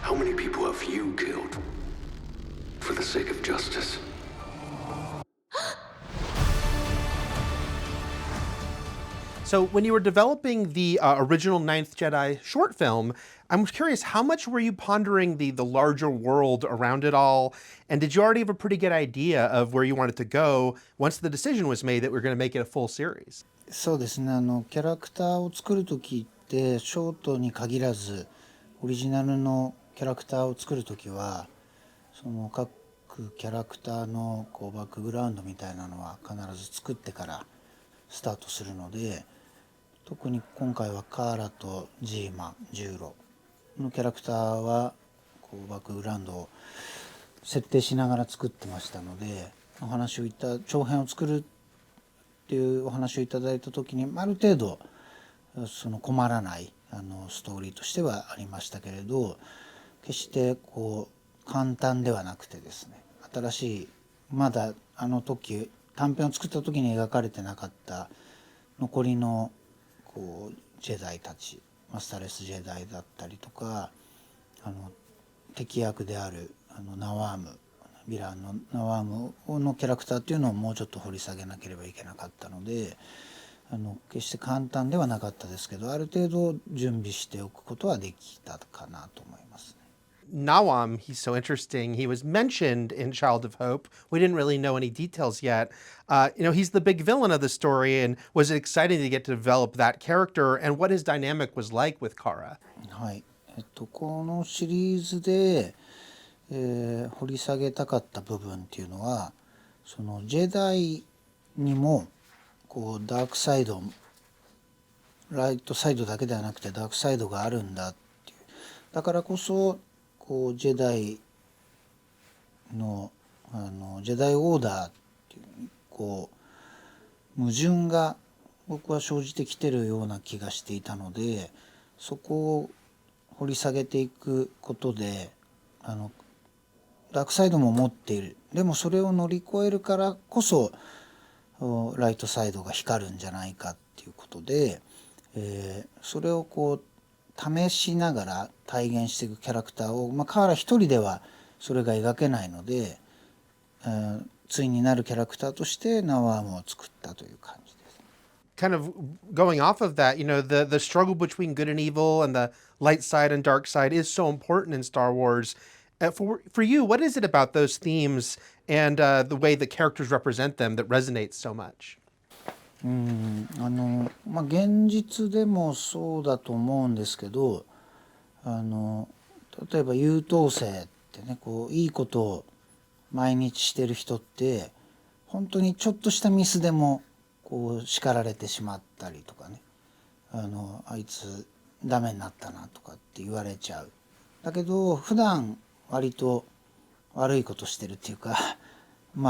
How many people have you killed for the sake of justice? So, when you were developing the original Ninth Jedi short film, I'm curious, how much were you pondering the larger world around it all? And did you already have a pretty good idea of where you wanted to go once the decision was made that we're going to make it a full series? そうですね、キャラクターを作る時ってショートに限らずオリジナルのキャラクターを作る時はその各キャラクターのこうバックグラウンドみたいなのは必ず作ってからスタートするので、特に今回はカーラとジーマ、ジューロのキャラクターはこうバックグラウンドを設定しながら作ってましたので、お話を長編を作るっていうお話をいただいた時にある程度その困らないストーリーとしてはありましたけれど、決してこう簡単ではなくてですね、新しいまだ時短編を作った時に描かれてなかった残りのこうジェダイたち、マスターレスジェダイだったりとか、敵役であるナワーム、ヴィランのナワームのキャラクターっていうのをもうちょっと掘り下げなければいけなかったので、決して簡単ではなかったですけど、ある程度準備しておくことはできたかなと思いますね。Nawam, he's so interesting. He was mentioned in Child of Hope. We didn't really know any details yet. He's the big villain of the story, and was it exciting to get to develop that character and what his dynamic was like with Kara? はい、このシリーズで、掘り下げたかった部分っていうのは、そのジェダイにもこうダークサイド、ライトサイドだけではなくてダークサイドがあるんだっていう、だからこそこうジェダイのジェダイオーダーっていうこう矛盾が僕は生じてきてるような気がしていたので、そこを掘り下げていくことでダークサイドも持っている、でもそれを乗り越えるからこそライトサイドが光るんじゃないかっていうことで、それをこう試しながら体現していくキャラクターを、カーラ一人ではそれが描けないので、ついになるキャラクターとしてナワームを作ったという感じです。Kind of going off of that, the struggle between good and evil and the light side and dark side is so important in Star Wars. For you, what is it about those themes and the way the characters represent them that resonates so much? 現実でもそうだと思うんですけど、例えば優等生ってね、こういいことを毎日してる人って本当にちょっとしたミスでもこう叱られてしまったりとかね、あいつダメになったなとかって言われちゃう。だけど普段割と悪いことしてるっていうか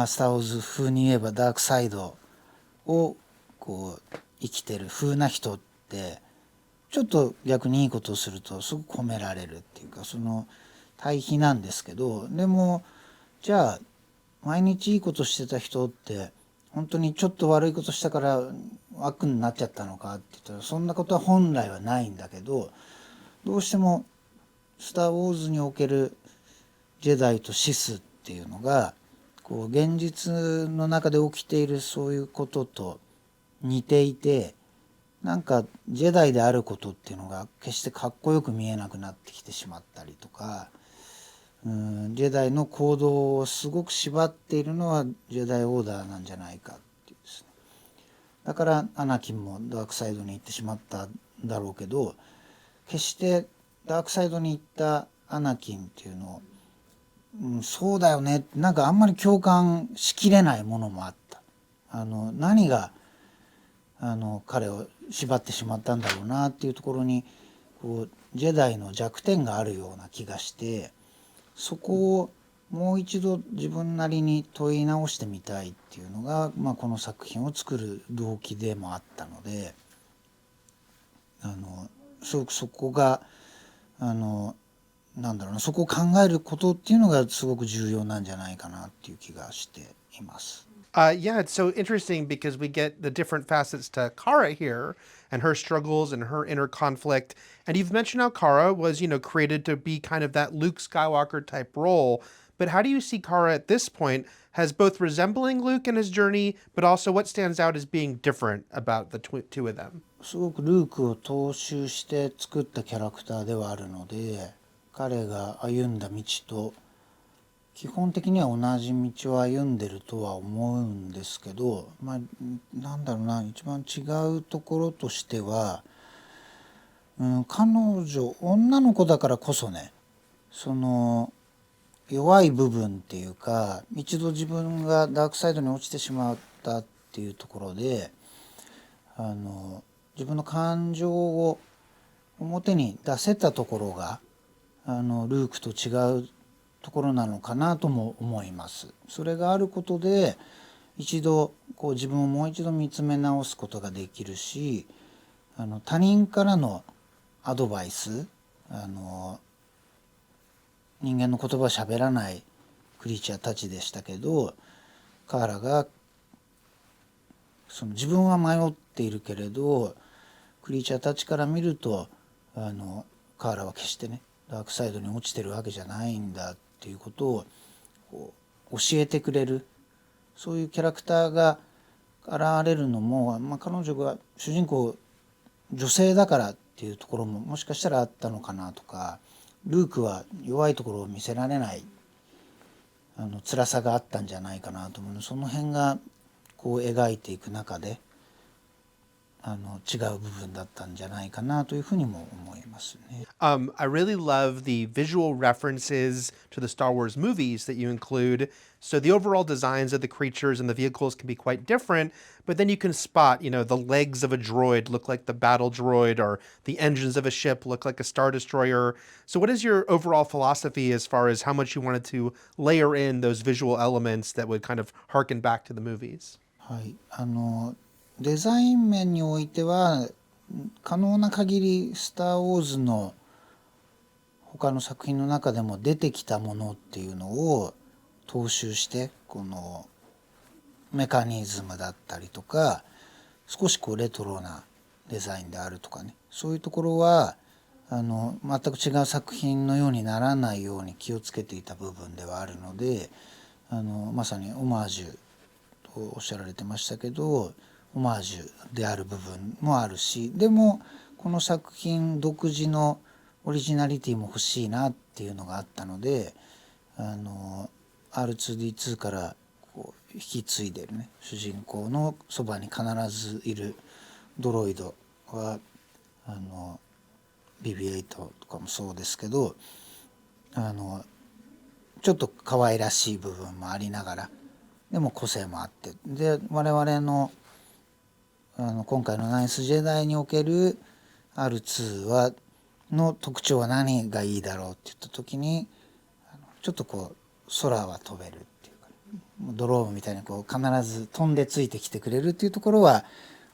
スター・ウォーズ風に言えばダークサイドをこう生きてる風な人ってちょっと逆にいいことをするとすごく褒められるっていうか、その対比なんですけど、でもじゃあ毎日いいことしてた人って本当にちょっと悪いことしたから悪になっちゃったのかって言ったらそんなことは本来はないんだけど、どうしてもスター・ウォーズにおけるジェダイとシスっていうのがこう現実の中で起きているそういうことと似ていて、なんかジェダイであることっていうのが決してかっこよく見えなくなってきてしまったりとか、ジェダイの行動をすごく縛っているのはジェダイオーダーなんじゃないかっていうですね。だからアナキンもダークサイドに行ってしまったんだろうけど、決してダークサイドに行ったアナキンっていうのを、そうだよね、なんかあんまり共感しきれないものもあった。何が彼を縛ってしまったんだろうなっていうところにこうジェダイの弱点があるような気がして、そこをもう一度自分なりに問い直してみたいっていうのが、この作品を作る動機でもあったので、すごくそこがなんだろうな、そこを考えることっていうのがすごく重要なんじゃないかなっていう気がしています。Yeah, it's so interesting because we get the different facets to Kara here and her struggles and her inner conflict. And you've mentioned how Kara was, created to be kind of that Luke Skywalker type role. But how do you see Kara at this point as both resembling Luke in his journey, but also what stands out as being different about the two of them? すごくルークを踏襲して作ったキャラクターではあるので、彼が歩んだ道と基本的には同じ道を歩んでるとは思うんですけど、なんだろうな、一番違うところとしては、彼女女の子だからこそね、その弱い部分っていうか、一度自分がダークサイドに落ちてしまったっていうところで、自分の感情を表に出せたところがルークと違うところなのかなとも思います。それがあることで一度自分をもう一度見つめ直すことができるし、他人からのアドバイス、人間の言葉を喋らないクリーチャーたちでしたけど、カーラが自分は迷っているけれどクリーチャーたちから見るとカーラは決してねダークサイドに落ちてるわけじゃないんだっていうことを教えてくれる、そういうキャラクターが現れるのも、彼女が主人公女性だからっていうところももしかしたらあったのかなとか、ルークは弱いところを見せられない辛さがあったんじゃないかなと思うので、その辺が描いていく中で違う部分だったんじゃないかなというふうにも思いますね。I really love the visual references to the Star Wars movies that you include. So the overall designs of the creatures and the vehicles can be quite different, but then you can spot, the legs of a droid look like the battle droid, or the engines of a ship look like a Star Destroyer. So what is your overall philosophy as far as how much you wanted to layer in those visual elements that would kind of harken back to the movies? はい、デザイン面においては可能な限りスター・ウォーズの他の作品の中でも出てきたものっていうのを踏襲して、このメカニズムだったりとか少しレトロなデザインであるとかね、そういうところは全く違う作品のようにならないように気をつけていた部分ではあるので、まさにオマージュとおっしゃられてましたけど、オマージュである部分もあるし、でもこの作品独自のオリジナリティも欲しいなっていうのがあったので、R2D2 から引き継いでるね主人公のそばに必ずいるドロイドはBB-8 とかもそうですけど、ちょっと可愛らしい部分もありながら、でも個性もあって、で我々の今回のナイスジェダイにおける R2 の特徴は何がいいだろうって言った時に、ちょっと空は飛べるっていうか、ドローンみたいに必ず飛んでついてきてくれるっていうところは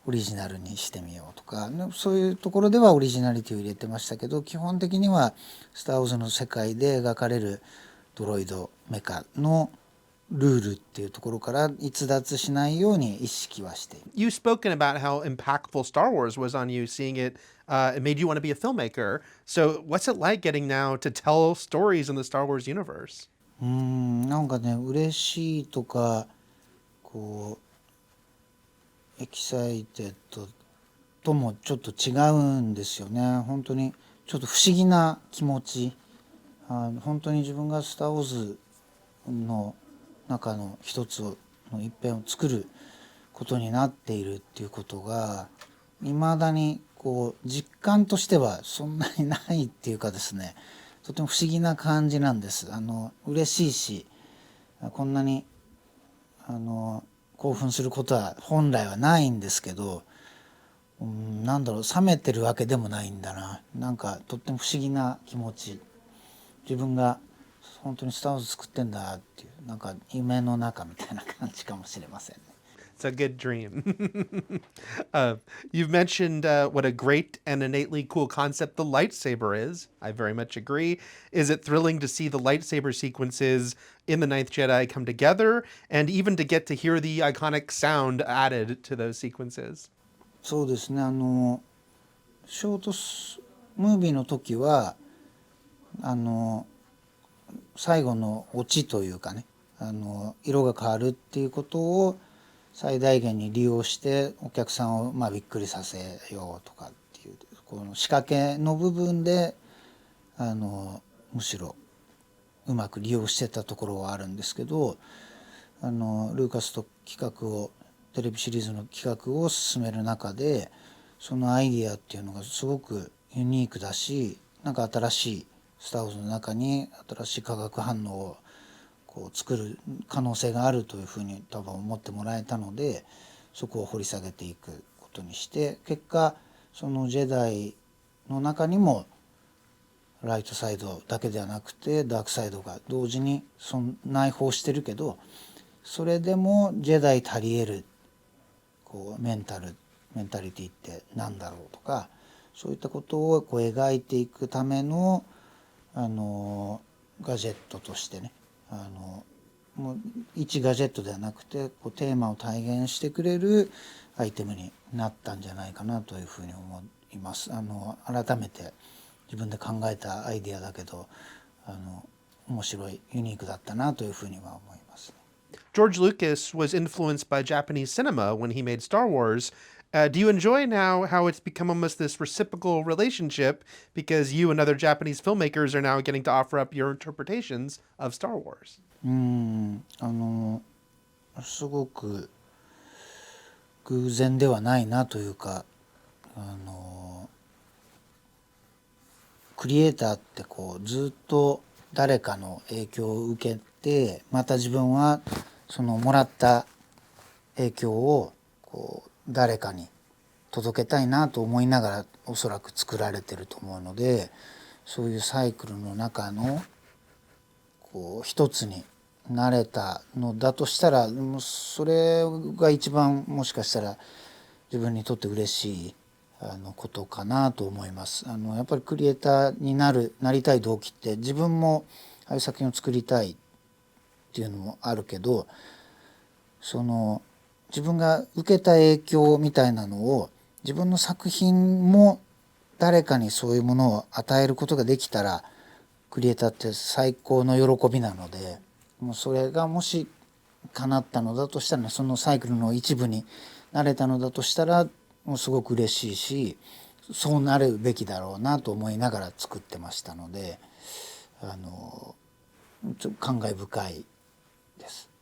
オリジナルにしてみようとか、そういうところではオリジナリティを入れてましたけど、基本的にはスター・ウォーズの世界で描かれるドロイドメカのルールっていうところから逸脱しないように意識はしている。You've spoken about how impactful Star Wars was on you. Seeing it, it made you want to be a filmmaker. So, what's it like getting now to tell stories in the Star Wars universe? なんかね、嬉しいとかエキサイテッドともちょっと違うんですよね。本当にちょっと不思議な気持ち。本当に自分がスター・ウォーズの中の一つの一編を作ることになっているっていうことがいまだに実感としてはそんなにないっていうかですね、とても不思議な感じなんです。嬉しいし、こんなに興奮することは本来はないんですけど、なんだろう、冷めてるわけでもないんだな。なんかとっても不思議な気持ち。自分が本当にスター・ウォーズ作ってんだっていう、なんか夢の中みたいな感じかもしれませんね。It's a good dream. You've mentioned what a great and innately cool concept the lightsaber is. I very much agree. Is it thrilling to see the lightsaber sequences in The Ninth Jedi come together, and even to get to hear the iconic sound added to those sequences? そうですね、ショートムービーの時は最後のオチというかね、色が変わるっていうことを最大限に利用してお客さんをびっくりさせようとかっていうこの仕掛けの部分でむしろうまく利用してたところはあるんですけど、ルーカスとテレビシリーズの企画を進める中でそのアイディアっていうのがすごくユニークだし、なんか新しいスター・ウォーズの中に新しい化学反応を作る可能性があるというふうに多分思ってもらえたので、そこを掘り下げていくことにして、結果そのジェダイの中にもライトサイドだけではなくてダークサイドが同時に内包してるけど、それでもジェダイ足り得るメンタリティって何だろうとか、そういったことを描いていくためのガジェットとしてね、もう一ガジェットではなくてテーマを体現してくれるアイテムになったんじゃないかなというふうに思います。改めて自分で考えたアイディアだけど面白いユニークだったなというふうには思いますね。George Lucas was influenced by Japanese cinema when he made Star Wars. Do you enjoy now how it's become almost this reciprocal relationship because you and other Japanese filmmakers are now getting to offer up your interpretations of Star Wars? すごく偶然ではないなというか、クリエイターってずっと誰かの影響を受けて、また自分はそのもらった影響を誰かに届けたいなと思いながらおそらく作られてると思うので、そういうサイクルの中の一つになれたのだとしたら、それが一番もしかしたら自分にとって嬉しいことかなと思います。やっぱりクリエイターになりたい動機って自分もああいう作品を作りたいっていうのもあるけど、自分が受けた影響みたいなのを自分の作品も誰かにそういうものを与えることができたらクリエイターって最高の喜びなので、もうそれがもし叶ったのだとしたら、そのサイクルの一部になれたのだとしたらもうすごく嬉しいし、そうなるべきだろうなと思いながら作ってましたので、ちょっと感慨深いです。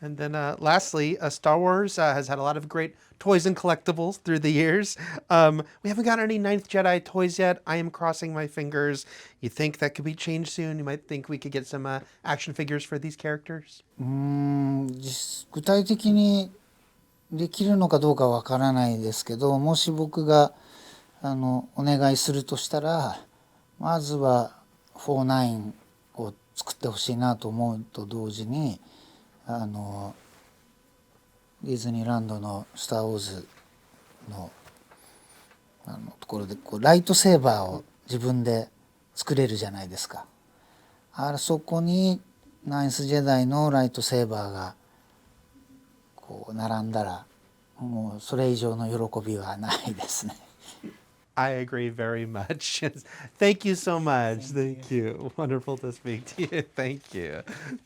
And then lastly, Star Wars has had a lot of great toys and collectibles through the years. We haven't got any Ninth Jedi toys yet. I am crossing my fingers. You think that could be changed soon? You might think we could get some action figures for these characters? 具体的にできるのかどうかわからないですけど、もし僕がお願いするとしたら、まずは49を作ってほしいなと思うと同時に、ディズニーランドのスター・ウォーズのところでライトセーバーを自分で作れるじゃないですか。そこにナインスジェダイのライトセーバーが並んだら、もうそれ以上の喜びはないですね。I agree very much. Thank you so much. Thank you. Wonderful to speak to you. Thank you.